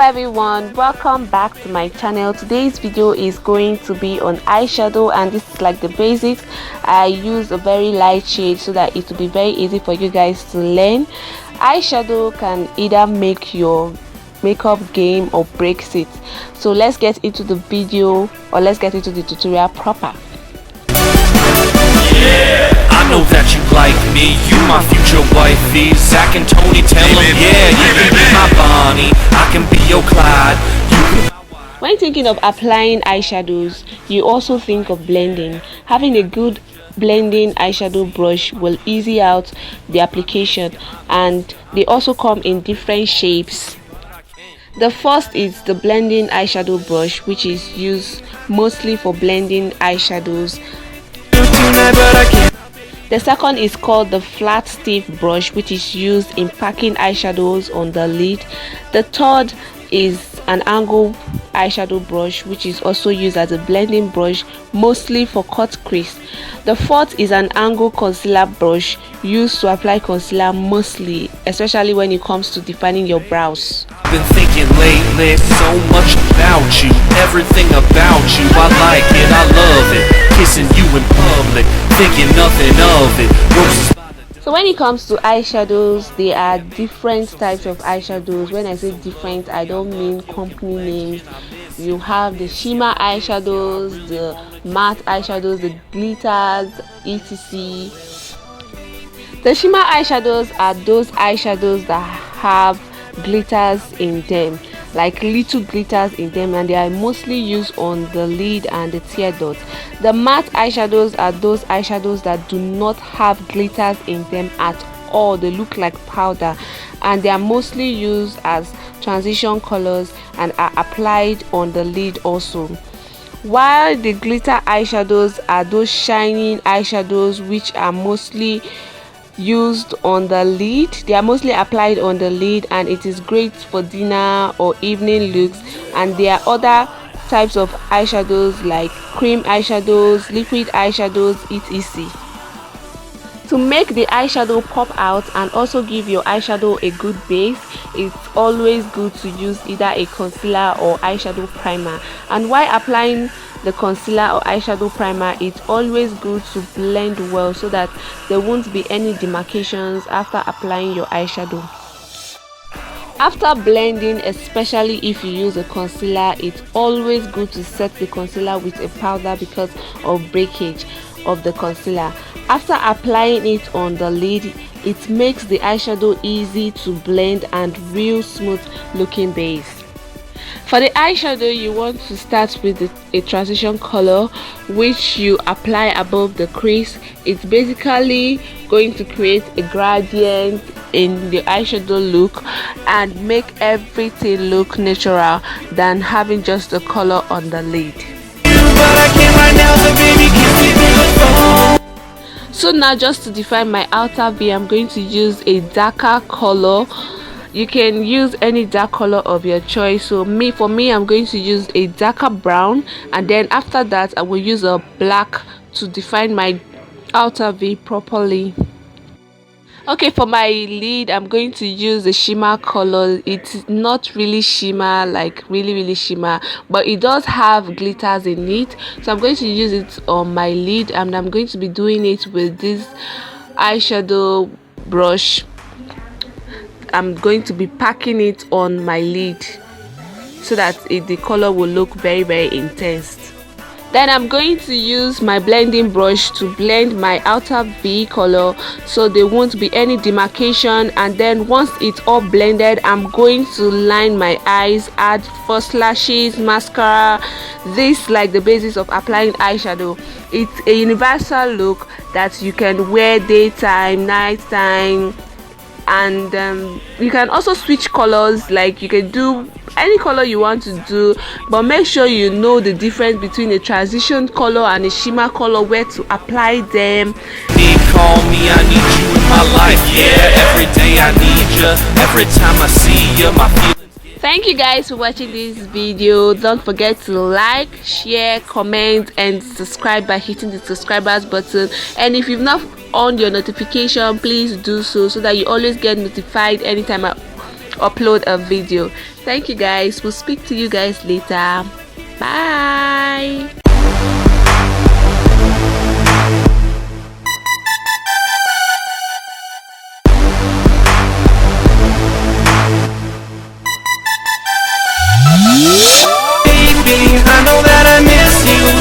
everyone, welcome back to my channel. Today's video is going to be on eyeshadow, and this is like the basics. I use a very light shade so that it will be very easy for you guys to learn. Eyeshadow can either make your makeup game or breaks it. So let's get into the video, or let's get into the tutorial proper. Yeah, I know that you like me. You my future wifey. Zach and Tony, tell them, yeah, you can be my Bonnie, I can be your Clyde. When thinking of applying eyeshadows, you also think of blending. Having a good blending eyeshadow brush will easy out the application, and they also come in different shapes. The first is the blending eyeshadow brush, which is used mostly for blending eyeshadows. The second is called the flat stiff brush, which is used in packing eyeshadows on the lid. The third is an angle eyeshadow brush, which is also used as a blending brush, mostly for cut crease. The fourth is an angle concealer brush, used to apply concealer mostly, especially when it comes to defining your brows. Been thinking lately so much about you, everything about you. I like it, I love it. Kissing you in public, thinking nothing of it. Roses. So when it comes to eyeshadows, there are different types of eyeshadows. When I say different, I don't mean company names. You have the shimmer eyeshadows, the matte eyeshadows, the glitters, e.t.c. The shimmer eyeshadows are those eyeshadows that have glitters in them, like little glitters in them, and they are mostly used on the lid and the tear dots. The matte eyeshadows are those eyeshadows that do not have glitters in them at all. They look like powder, and they are mostly used as transition colors and are applied on the lid also. While the glitter eyeshadows are those shining eyeshadows which are mostly used on the lid. They are mostly applied on the lid, and it is great for dinner or evening looks. And there are other types of eyeshadows like cream eyeshadows, liquid eyeshadows, etc. To make the eyeshadow pop out and also give your eyeshadow a good base, it's always good to use either a concealer or eyeshadow primer. And while applying the concealer or eyeshadow primer, it's always good to blend well so that there won't be any demarcations after applying your eyeshadow. After blending, especially if you use a concealer, it's always good to set the concealer with a powder because of breakage of the concealer. After applying it on the lid, it makes the eyeshadow easy to blend and real smooth looking base. For the eyeshadow, you want to start with a transition color which you apply above the crease. It's basically going to create a gradient in the eyeshadow look and make everything look natural than having just the color on the lid. So now, just to define my outer V, I'm going to use a darker color. You can use any dark color of your choice. So for me I'm going to use a darker brown, and then after that I will use a black to define my outer V properly. Okay, for my lid I'm going to use a shimmer color. It's not really shimmer, like really shimmer, but it does have glitters in it. So I'm going to use it on my lid, and I'm going to be doing it with this eyeshadow brush. I'm going to be packing it on my lid so that the color will look very intense. Then I'm going to use my blending brush to blend my outer V color so there won't be any demarcation. And then once it's all blended, I'm going to line my eyes, add false lashes, mascara. This like the basis of applying eyeshadow. It's a universal look that you can wear daytime, nighttime, and you can also switch colors. Like you can do any color you want to do, but make sure you know the difference between a transition color and a shimmer color, where to apply them. Call me, I need you in my life. Yeah, every day I need you. Every time I see you, my feelings. Thank you guys for watching this video. Don't forget to like, share, comment, and subscribe by hitting the subscribers button. And if you've not on your notification, please do so that you always get notified anytime I upload a video. Thank you guys. We'll speak to you guys later. Bye.